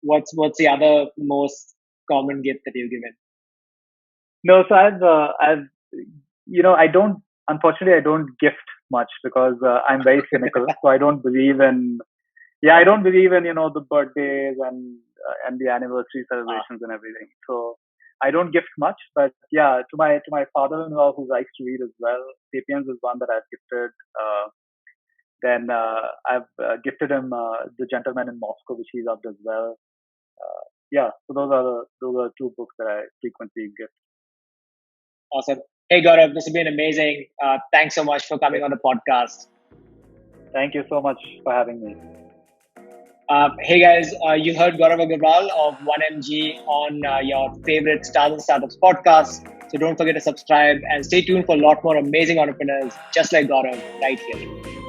what's the other most common gift that you've given? No, so I've unfortunately I don't gift much because I'm very cynical. So I don't believe in the birthdays and the anniversary celebrations and everything. So I don't gift much, but yeah, to my father-in-law who likes to read as well, Sapiens is one that I've gifted. Then I've gifted him The Gentleman in Moscow, which he loved as well. So those are two books that I frequently gift. Awesome. Hey Gaurav, this has been amazing. Thanks so much for coming on the podcast. Thank you so much for having me. Hey guys, you heard Gaurav Agarwal of 1MG on your favorite Stars and Startups podcast. So don't forget to subscribe and stay tuned for a lot more amazing entrepreneurs just like Gaurav right here.